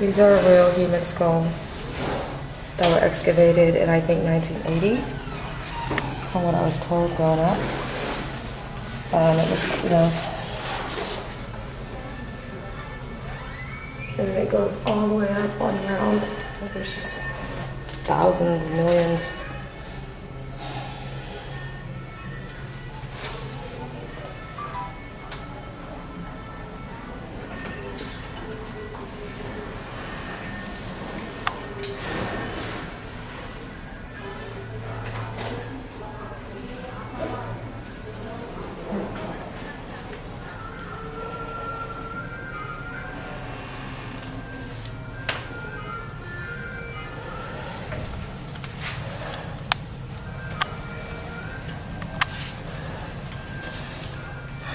These are a real human skull that were excavated in, I think, 1980, from what I was told growing up. It was, and then it goes all the way up on the ground. There's just thousands, millions.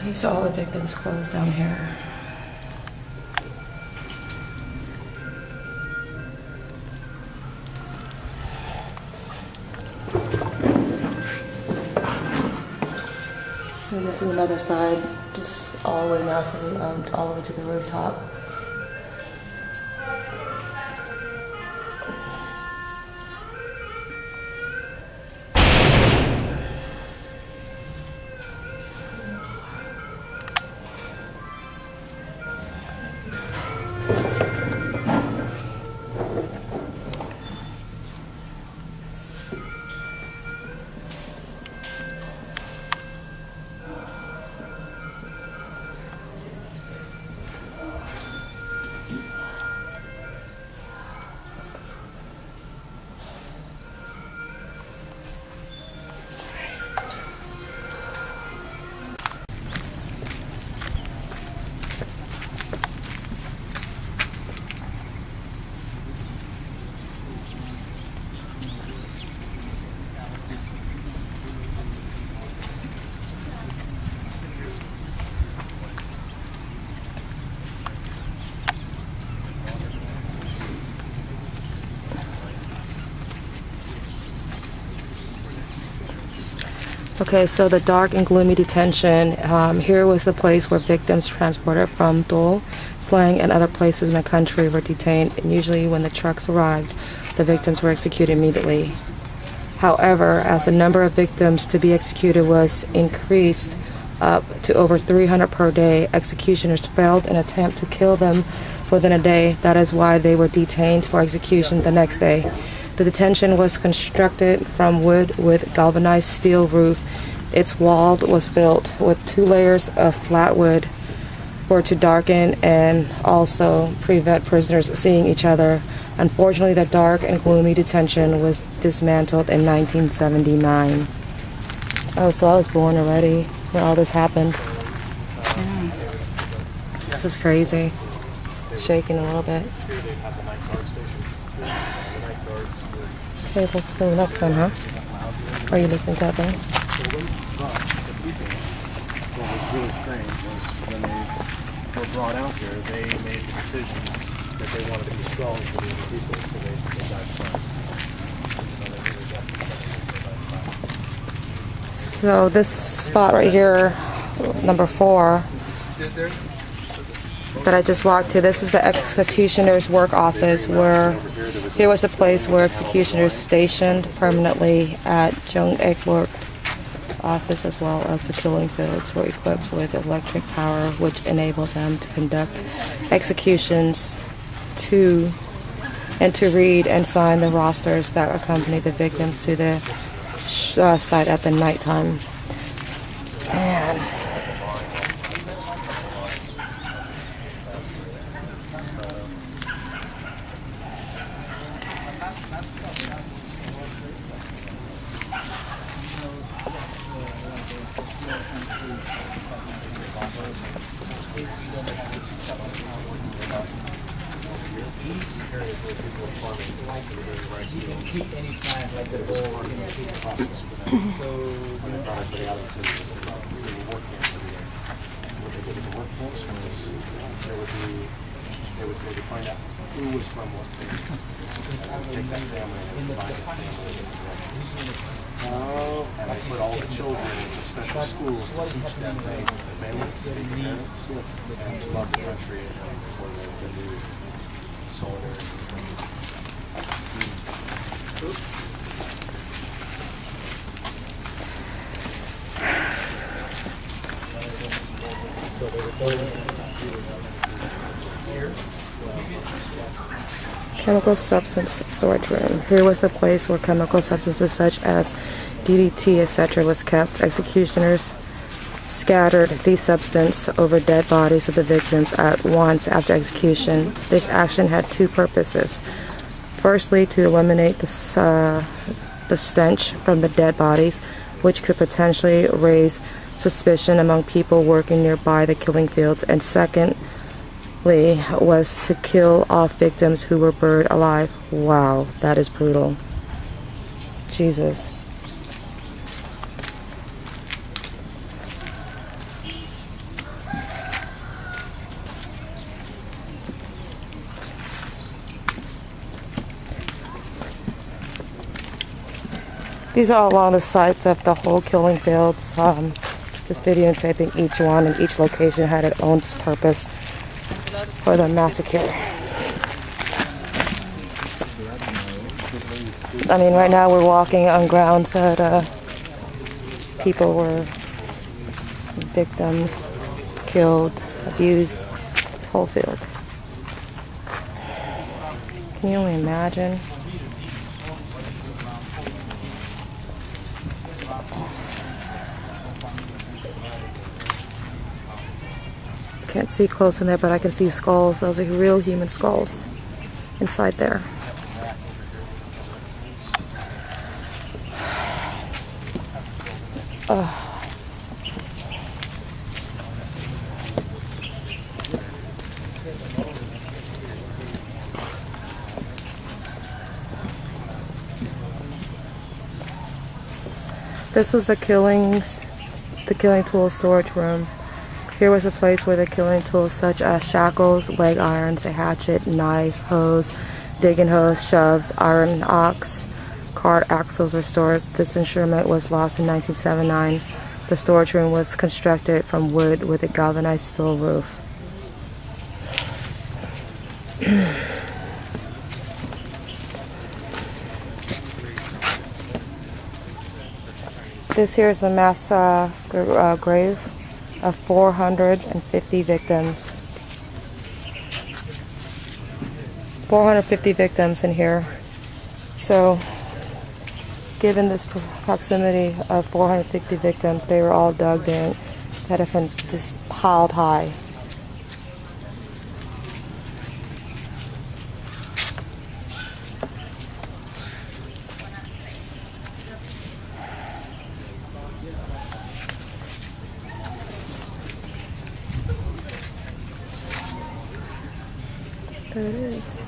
These are all the victims' clothes down here. And this is another side, just all the way massively all the way to the rooftop. Okay, so the dark and gloomy detention. Here was the place where victims transported from Dole, Slang, and other places in the country were detained, and usually when the trucks arrived, the victims were executed immediately. However, as the number of victims to be executed was increased up to over 300 per day, executioners failed in an attempt to kill them within a day. That is why they were detained for execution the next day. The detention was constructed from wood with galvanized steel roof. Its wall was built with 2 layers of flat wood for to darken and also prevent prisoners seeing each other. Unfortunately, the dark and gloomy detention was dismantled in 1979. Oh, so I was born already when all this happened. Yeah. This is crazy. Shaking a little bit. Okay, let's go to the next one, huh? Are you listening to that thing? What was really strange was when they were brought out here, they made the decision that they wanted to be strong for the other people, so they died first. So this spot right here, number 4, that I just walked to, this is the executioner's work office, where here was a place where executioners stationed permanently at Jung Ek work office, as well as the killing fields were equipped with electric power, which enabled them to conduct executions to read and sign the rosters that accompanied the victims to the site at the nighttime. Man. They would find out who was from what family. Take that family and divide the family into branches. And I put all the children into special schools to teach them to hate the family, to hate the parents, and to love the country before they leave. solidarity. Chemical substance storage room. Here was the place where chemical substances such as DDT, etc. was kept. Executioners scattered these substances over dead bodies of the victims at once after execution. This action had two purposes. Firstly, to eliminate the stench from the dead bodies, which could potentially raise suspicion among people working nearby the killing fields, and secondly was to kill off victims who were buried alive. Wow, that is brutal. Jesus. These are along the sites of the whole killing fields. Just videotaping each one, and each location had its own purpose for the massacre. I mean, right now we're walking on grounds that people were victims, killed, abused. This whole field. Can you only imagine? Can't see close in there, but I can see skulls. Those are real human skulls inside there. This was the killing tool storage room. Here was a place where the killing tools such as shackles, leg irons, a hatchet, knives, hoes, digging hoes, shoves, iron axe, cart axles were stored. This instrument was lost in 1979. The storage room was constructed from wood with a galvanized steel roof. This here is a mass grave of 450 victims. 450 victims in here. So, given this proximity of 450 victims, they were all dug in, that have been just piled high. There it is.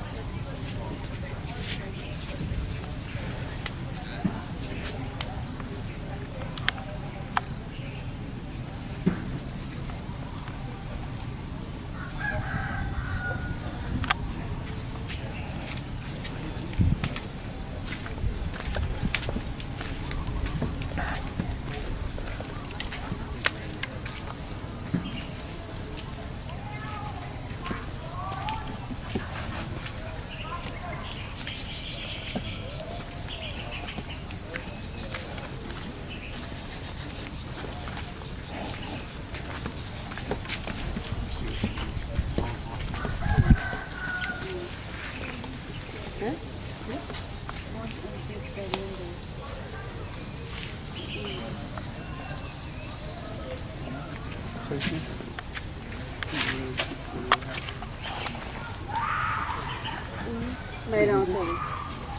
Đây đâu rồi?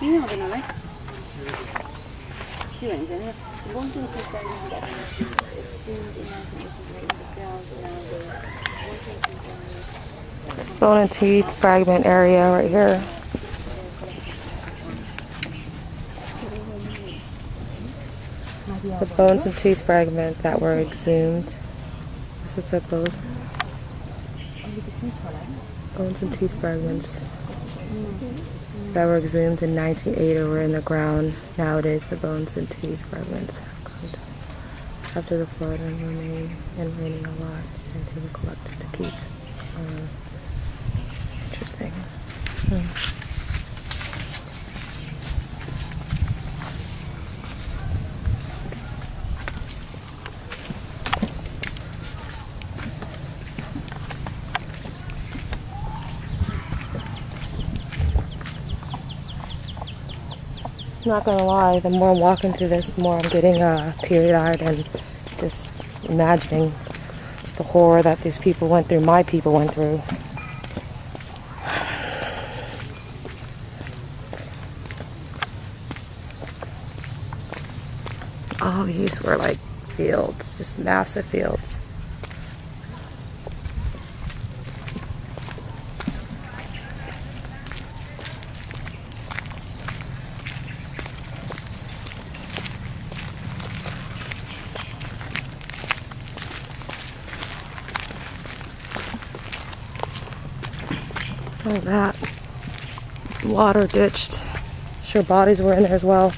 Như nào vậy nào đấy? Như vậy thế này. Bốn chương trình đây là Bone and teeth fragment area right here. The bones and teeth fragment that were exhumed. This is the both bones and teeth fragments that were exhumed in 1980 were in the ground. Nowadays, the bones and teeth fragments after the flood and raining a lot, and they were collected to keep. Interesting. Not gonna lie, the more I'm walking through this, the more I'm getting teary-eyed and just imagining the horror that these people went through, my people went through. All these were like fields, just massive fields. Oh, that water ditched. Sure, bodies were in there as well.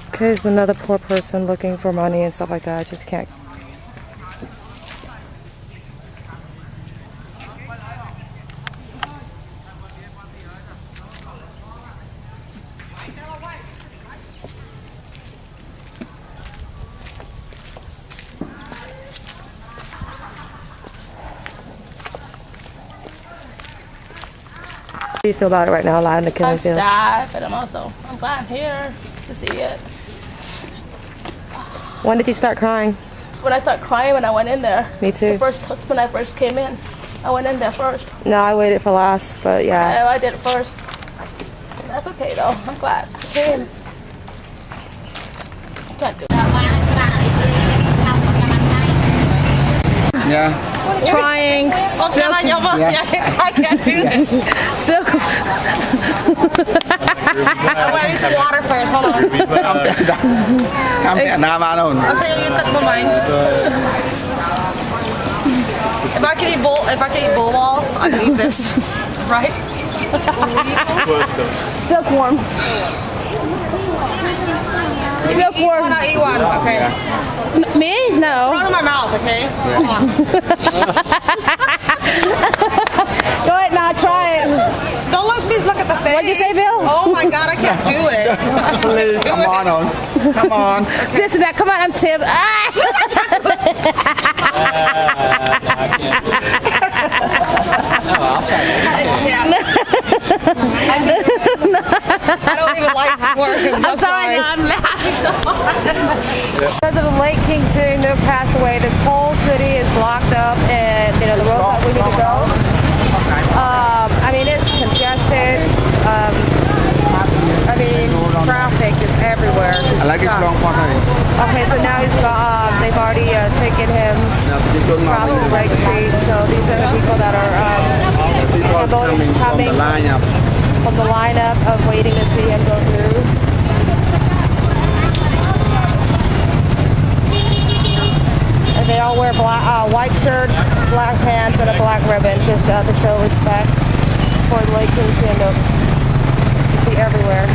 Okay, there's another poor person looking for money and stuff like that. I just can't. How do you feel about it right now, lying in the killing I'm field? sad, but I'm glad I'm here to see it. When did you start crying? When I started crying, when I went in there. Me too. When I first came in, I went in there first. No, I waited for last, but yeah. I did it first. That's okay though. I'm glad. I came. Can't do it. Yeah. Trying. I can't do it. Silk. I need some water first. Hold on. Come here, now I'm on. Okay, you took my mind. If I could eat bull balls, I'd eat this. Right? Silkworm. Silkworm. When I eat one, okay. Me? No. Throw it in my mouth, okay? Hold on. Go ahead now, try it. Don't look at the face. What'd you say, Bill? Oh my God, I can't do it. Please, come on. Come on. This and that. Come on, I'm Tim. I don't even like worms. I'm sorry. No, I'm laughing so hard. Because of the late King Sihanouk passed away, this whole city is blocked up, and the road that we need to go. I mean, it's congested. I mean, traffic is everywhere. I like it long water. Okay, so now they've already taken him across the Lake Street. So these are the people that are coming from the lineup. From the lineup of waiting to see him go through. And they all wear white shirts, black pants, and a black ribbon just to show respect for the late King Sihanouk. You see everywhere.